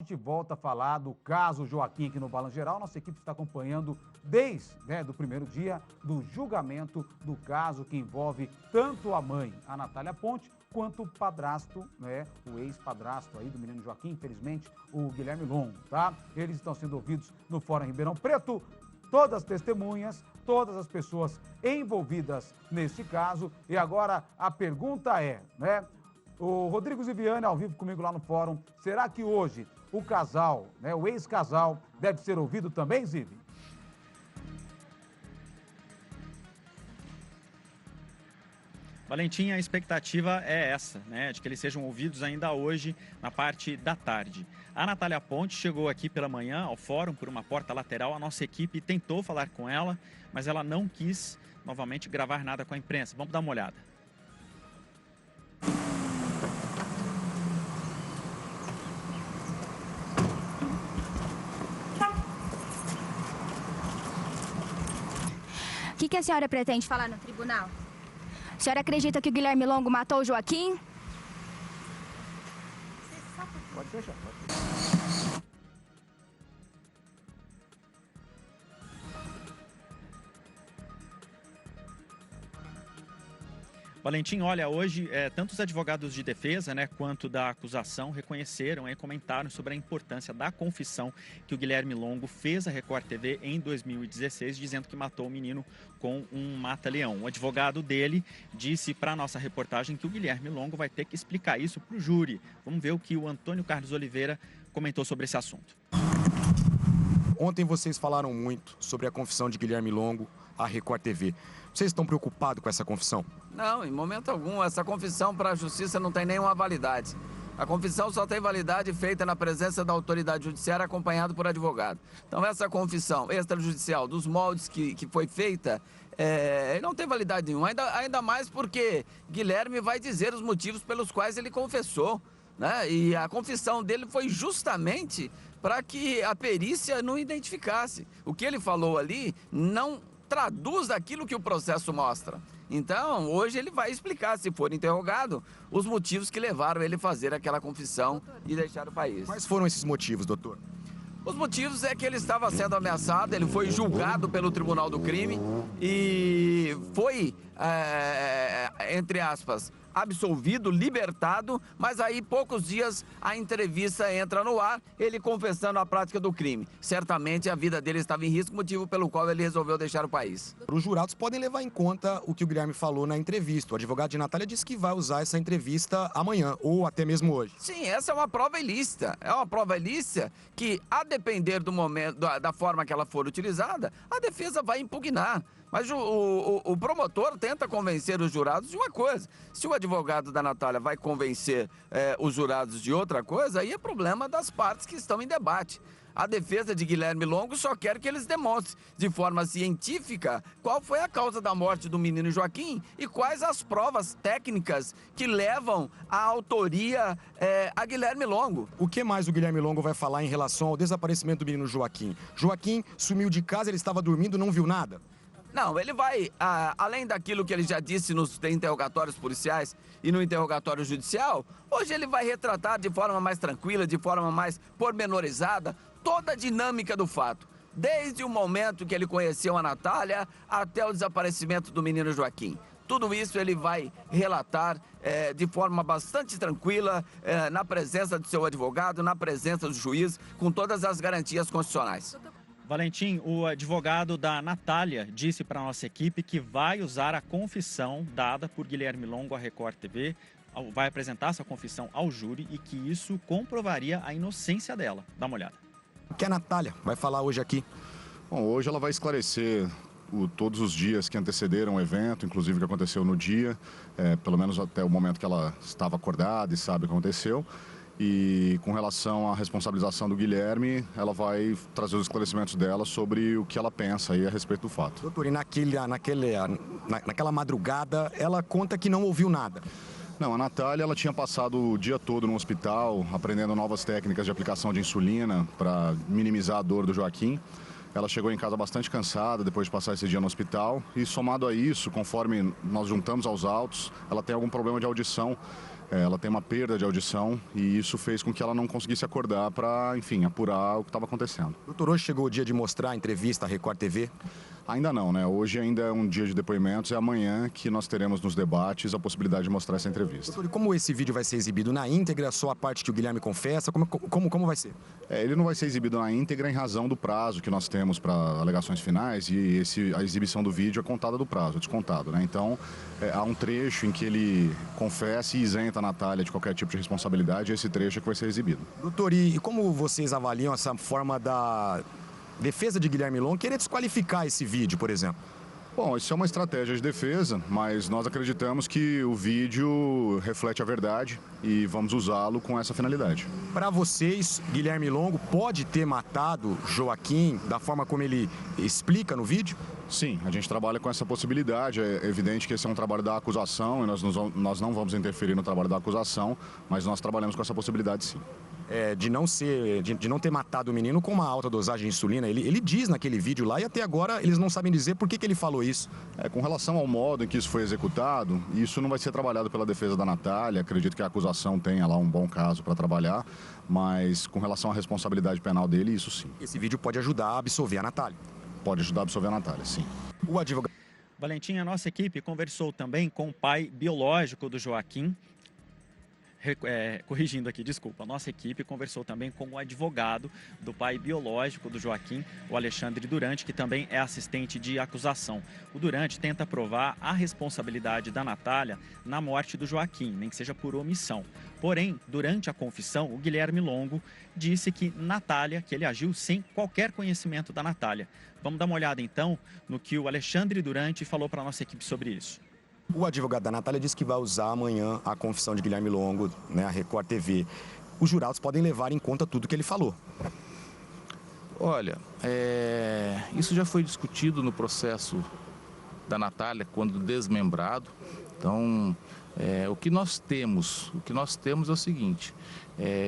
A gente volta a falar do caso Joaquim aqui no Balanço Geral. Nossa equipe está acompanhando desde do primeiro dia do julgamento do caso que envolve tanto a mãe, a Natália Ponte, quanto o padrasto, o ex-padrasto aí do menino Joaquim, infelizmente, o Guilherme Longo, tá? Eles estão sendo ouvidos no Fórum Ribeirão Preto. Todas as testemunhas, todas as pessoas envolvidas neste caso. E agora a pergunta é, o Rodrigo Ziviani ao vivo comigo lá no fórum, será que hoje o casal, o ex-casal, deve ser ouvido também, Zivi? Valentim, a expectativa é essa, de que eles sejam ouvidos ainda hoje, na parte da tarde. A Natália Ponte chegou aqui pela manhã ao fórum por uma porta lateral. A nossa equipe tentou falar com ela, mas ela não quis novamente gravar nada com a imprensa. Vamos dar uma olhada. O que a senhora pretende falar no tribunal? A senhora acredita que o Guilherme Longo matou o Joaquim? Pode fechar, pode fechar. Valentim, olha, hoje tanto os advogados de defesa quanto da acusação reconheceram e comentaram sobre a importância da confissão que o Guilherme Longo fez à Record TV em 2016, dizendo que matou o menino com um mata-leão. O advogado dele disse para a nossa reportagem que o Guilherme Longo vai ter que explicar isso para o júri. Vamos ver o que o Antônio Carlos Oliveira comentou sobre esse assunto. Ontem vocês falaram muito sobre a confissão de Guilherme Longo à Record TV. Vocês estão preocupados com essa confissão? Não, em momento algum. Essa confissão para a justiça não tem nenhuma validade. A confissão só tem validade feita na presença da autoridade judiciária acompanhado por advogado. Então essa confissão extrajudicial dos moldes que foi feita não tem validade nenhuma. Ainda mais porque Guilherme vai dizer os motivos pelos quais ele confessou. E a confissão dele foi justamente para que a perícia não identificasse. O que ele falou ali não traduz aquilo que o processo mostra. Então, hoje ele vai explicar, se for interrogado, os motivos que levaram ele a fazer aquela confissão e deixar o país. Quais foram esses motivos, doutor? Os motivos é que ele estava sendo ameaçado, ele foi julgado pelo Tribunal do Crime e foi, entre aspas, absolvido, libertado, mas aí poucos dias a entrevista entra no ar, ele confessando a prática do crime. Certamente a vida dele estava em risco, motivo pelo qual ele resolveu deixar o país. Os jurados podem levar em conta o que o Guilherme falou na entrevista. O advogado de Natália disse que vai usar essa entrevista amanhã, ou até mesmo hoje. Sim, essa é uma prova ilícita. É uma prova ilícita que, a depender do momento, da forma que ela for utilizada, a defesa vai impugnar. Mas o promotor tenta convencer os jurados de uma coisa. Se o advogado da Natália vai convencer os jurados de outra coisa, aí é problema das partes que estão em debate. A defesa de Guilherme Longo só quer que eles demonstrem de forma científica qual foi a causa da morte do menino Joaquim e quais as provas técnicas que levam à autoria a Guilherme Longo. O que mais o Guilherme Longo vai falar em relação ao desaparecimento do menino Joaquim? Joaquim sumiu de casa, ele estava dormindo, não viu nada? Não, ele vai, além daquilo que ele já disse nos interrogatórios policiais e no interrogatório judicial, hoje ele vai retratar de forma mais tranquila, de forma mais pormenorizada, toda a dinâmica do fato. Desde o momento que ele conheceu a Natália até o desaparecimento do menino Joaquim. Tudo isso ele vai relatar de forma bastante tranquila, na presença do seu advogado, na presença do juiz, com todas as garantias constitucionais. Valentim, o advogado da Natália disse para a nossa equipe que vai usar a confissão dada por Guilherme Longo à Record TV, vai apresentar essa confissão ao júri e que isso comprovaria a inocência dela. Dá uma olhada. O que a Natália vai falar hoje aqui? Bom, hoje ela vai esclarecer todos os dias que antecederam o evento, inclusive o que aconteceu no dia, pelo menos até o momento que ela estava acordada e sabe o que aconteceu. E com relação à responsabilização do Guilherme, ela vai trazer os esclarecimentos dela sobre o que ela pensa aí a respeito do fato. Doutor, e naquela madrugada, ela conta que não ouviu nada. Não, a Natália ela tinha passado o dia todo no hospital, aprendendo novas técnicas de aplicação de insulina para minimizar a dor do Joaquim. Ela chegou em casa bastante cansada depois de passar esse dia no hospital e, somado a isso, conforme nós juntamos aos autos, ela tem algum problema de audição ela tem uma perda de audição e isso fez com que ela não conseguisse acordar para, enfim, apurar o que estava acontecendo. Doutor, hoje chegou o dia de mostrar a entrevista à Record TV? Ainda não, né? Hoje ainda é um dia de depoimentos, é amanhã que nós teremos nos debates a possibilidade de mostrar essa entrevista. Doutor, e como esse vídeo vai ser exibido na íntegra, só a parte que o Guilherme confessa? Como vai ser? Ele não vai ser exibido na íntegra em razão do prazo que nós temos para alegações finais e a exibição do vídeo é contada do prazo, é descontado, né? Então, há um trecho em que ele confessa e isenta a Natália de qualquer tipo de responsabilidade e esse trecho é que vai ser exibido. Doutor, e como vocês avaliam essa forma da defesa de Guilherme Longo querer desqualificar esse vídeo, por exemplo? Bom, isso é uma estratégia de defesa, mas nós acreditamos que o vídeo reflete a verdade e vamos usá-lo com essa finalidade. Para vocês, Guilherme Longo pode ter matado Joaquim da forma como ele explica no vídeo? Sim, a gente trabalha com essa possibilidade. É evidente que esse é um trabalho da acusação e nós não vamos interferir no trabalho da acusação, mas nós trabalhamos com essa possibilidade, sim. De não ter matado o menino com uma alta dosagem de insulina. Ele diz naquele vídeo lá e até agora eles não sabem dizer por que ele falou isso. Com relação ao modo em que isso foi executado, isso não vai ser trabalhado pela defesa da Natália. Acredito que a acusação tenha lá um bom caso para trabalhar, mas com relação à responsabilidade penal dele, isso sim. Esse vídeo pode ajudar a absolver a Natália. Pode ajudar a absolver a Natália, sim. O advogado... Valentim, a nossa equipe conversou também com o pai biológico do Joaquim. Corrigindo aqui, desculpa, a nossa equipe conversou também com o advogado do pai biológico do Joaquim, o Alexandre Durante, que também é assistente de acusação. O Durante tenta provar a responsabilidade da Natália na morte do Joaquim, nem que seja por omissão. Porém, durante a confissão, o Guilherme Longo disse que ele agiu sem qualquer conhecimento da Natália. Vamos dar uma olhada então no que o Alexandre Durante falou para a nossa equipe sobre isso. O advogado da Natália disse que vai usar amanhã a confissão de Guilherme Longo, né, a Record TV. Os jurados podem levar em conta tudo que ele falou. Olha, isso já foi discutido no processo da Natália, quando desmembrado. Então, o que nós temos é o seguinte,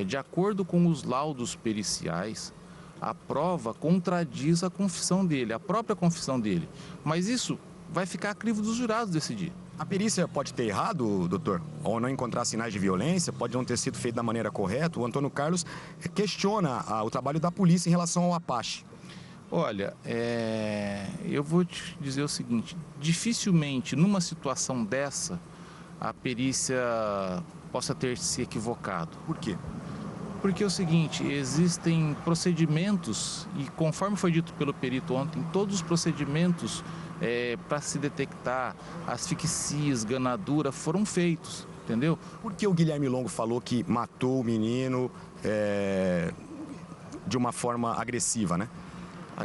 de acordo com os laudos periciais, a prova contradiz a confissão dele, a própria confissão dele. Mas isso vai ficar a crivo dos jurados decidir. A perícia pode ter errado, doutor? Ou não encontrar sinais de violência, pode não ter sido feito da maneira correta. O Antônio Carlos questiona o trabalho da polícia em relação ao Apache. Olha, eu vou te dizer o seguinte, dificilmente numa situação dessa a perícia possa ter se equivocado. Por quê? Porque é o seguinte, existem procedimentos, e conforme foi dito pelo perito ontem, todos os procedimentos para se detectar asfixia, esganadura, foram feitos, entendeu? Por que o Guilherme Longo falou que matou o menino de uma forma agressiva, né?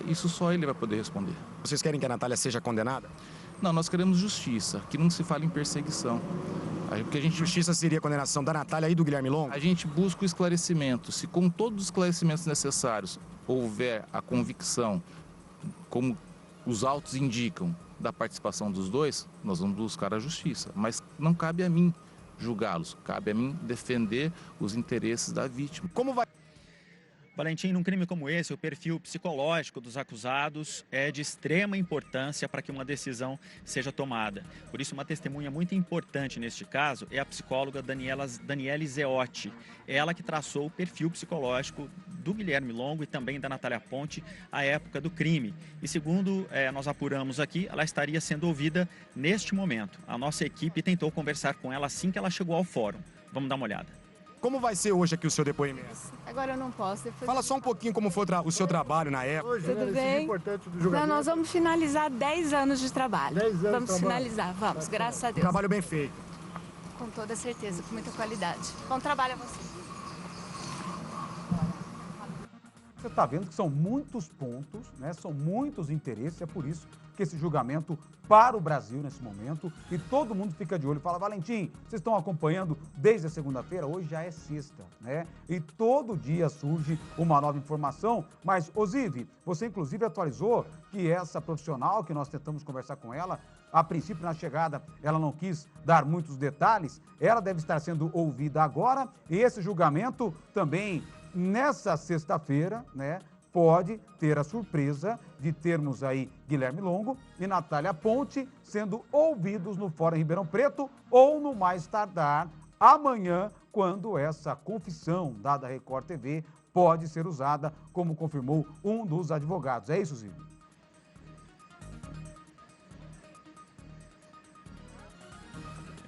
Isso só ele vai poder responder. Vocês querem que a Natália seja condenada? Não, nós queremos justiça, que não se fala em perseguição. Porque Justiça seria a condenação da Natália e do Guilherme Longo? A gente busca o esclarecimento. Se com todos os esclarecimentos necessários houver a convicção, como os autos indicam, da participação dos dois, nós vamos buscar a justiça. Mas não cabe a mim julgá-los, cabe a mim defender os interesses da vítima. Como vai... Valentim, num crime como esse, o perfil psicológico dos acusados é de extrema importância para que uma decisão seja tomada. Por isso, uma testemunha muito importante neste caso é a psicóloga Daniele Zeotti. Ela que traçou o perfil psicológico do Guilherme Longo e também da Natália Ponte à época do crime. E segundo nós apuramos aqui, ela estaria sendo ouvida neste momento. A nossa equipe tentou conversar com ela assim que ela chegou ao fórum. Vamos dar uma olhada. Como vai ser hoje aqui o seu depoimento? Agora eu não posso. Fala só um pouquinho como foi o seu trabalho na época. Hoje, tudo bem? Não, nós vamos finalizar 10 anos de trabalho. 10 anos vamos finalizar, vamos, graças a Deus. Trabalho bem feito. Com toda certeza, com muita qualidade. Bom trabalho a você. Você está vendo que são muitos pontos, né? São muitos interesses, é por isso que esse julgamento para o Brasil nesse momento e todo mundo fica de olho. Fala, Valentim, vocês estão acompanhando desde a segunda-feira, hoje já é sexta, né? E todo dia surge uma nova informação, mas, Osive, você inclusive atualizou que essa profissional que nós tentamos conversar com ela, a princípio na chegada ela não quis dar muitos detalhes, ela deve estar sendo ouvida agora e esse julgamento também nessa sexta-feira, né? Pode ter a surpresa de termos aí Guilherme Longo e Natália Ponte sendo ouvidos no Fórum Ribeirão Preto ou, no mais tardar, amanhã, quando essa confissão dada à Record TV pode ser usada, como confirmou um dos advogados. É isso, Zico?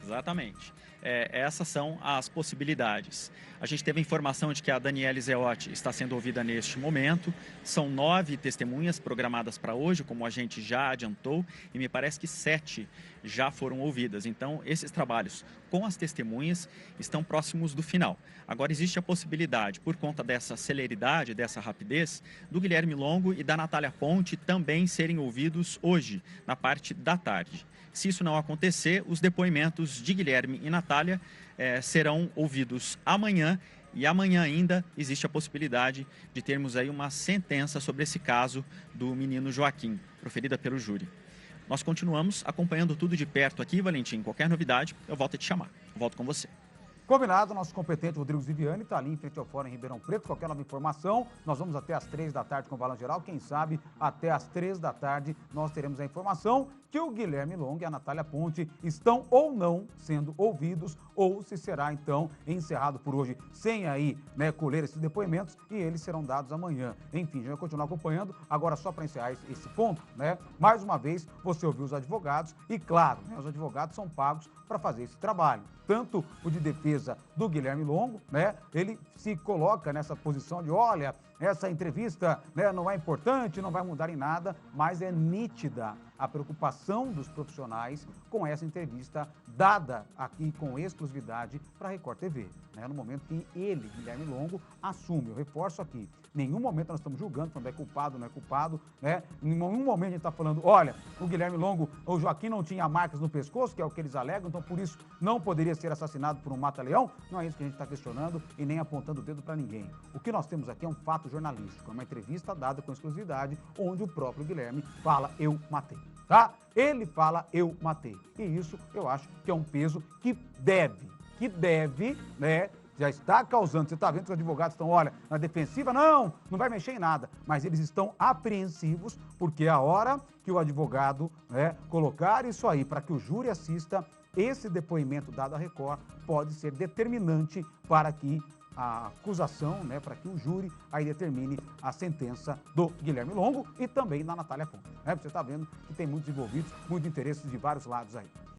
Exatamente. Essas são as possibilidades. A gente teve a informação de que a Daniele Zeotti está sendo ouvida neste momento. São 9 testemunhas programadas para hoje, como a gente já adiantou, e me parece que 7 já foram ouvidas. Então, esses trabalhos com as testemunhas estão próximos do final. Agora, existe a possibilidade, por conta dessa celeridade, dessa rapidez, do Guilherme Longo e da Natália Ponte também serem ouvidos hoje, na parte da tarde. Se isso não acontecer, os depoimentos de Guilherme e Natália serão ouvidos amanhã, e amanhã ainda existe a possibilidade de termos aí uma sentença sobre esse caso do menino Joaquim, proferida pelo júri. Nós continuamos acompanhando tudo de perto aqui, Valentim. Qualquer novidade, eu volto a te chamar. Eu volto com você. Combinado, nosso competente Rodrigo Ziviani está ali em frente ao Fórum em Ribeirão Preto. Qualquer nova informação, nós vamos até às 3 da tarde com o Balanço Geral. Quem sabe até às 3 da tarde nós teremos a informação que o Guilherme Longo e a Natália Ponte estão ou não sendo ouvidos, ou se será então encerrado por hoje sem aí, colher esses depoimentos, e eles serão dados amanhã. Enfim, a gente vai continuar acompanhando. Agora, só para encerrar esse ponto, mais uma vez você ouviu os advogados e, claro, os advogados são pagos para fazer esse trabalho. Tanto o de defesa do Guilherme Longo, ele se coloca nessa posição de, olha, essa entrevista não é importante, não vai mudar em nada, mas é nítida a preocupação dos profissionais com essa entrevista dada aqui com exclusividade para a Record TV, no momento que ele, Guilherme Longo, assume. Eu reforço aqui, em nenhum momento nós estamos julgando quando é culpado ou não é culpado, em nenhum momento a gente está falando, olha, o Guilherme Longo, o Joaquim não tinha marcas no pescoço, que é o que eles alegam, então por isso não poderia ser assassinado por um mata-leão. Não é isso que a gente está questionando e nem apontando o dedo para ninguém. O que nós temos aqui é um fato jornalístico, é uma entrevista dada com exclusividade, onde o próprio Guilherme fala, eu matei. Tá? Ele fala, eu matei. E isso eu acho que é um peso que deve, já está causando. Você está vendo que os advogados estão, olha, na defensiva, não vai mexer em nada. Mas eles estão apreensivos, porque é a hora que o advogado colocar isso aí para que o júri assista, esse depoimento dado à Record pode ser determinante para que a acusação, para que o júri aí determine a sentença do Guilherme Longo e também da Natália Ponte. Você está vendo que tem muitos envolvidos, muitos interesses de vários lados aí.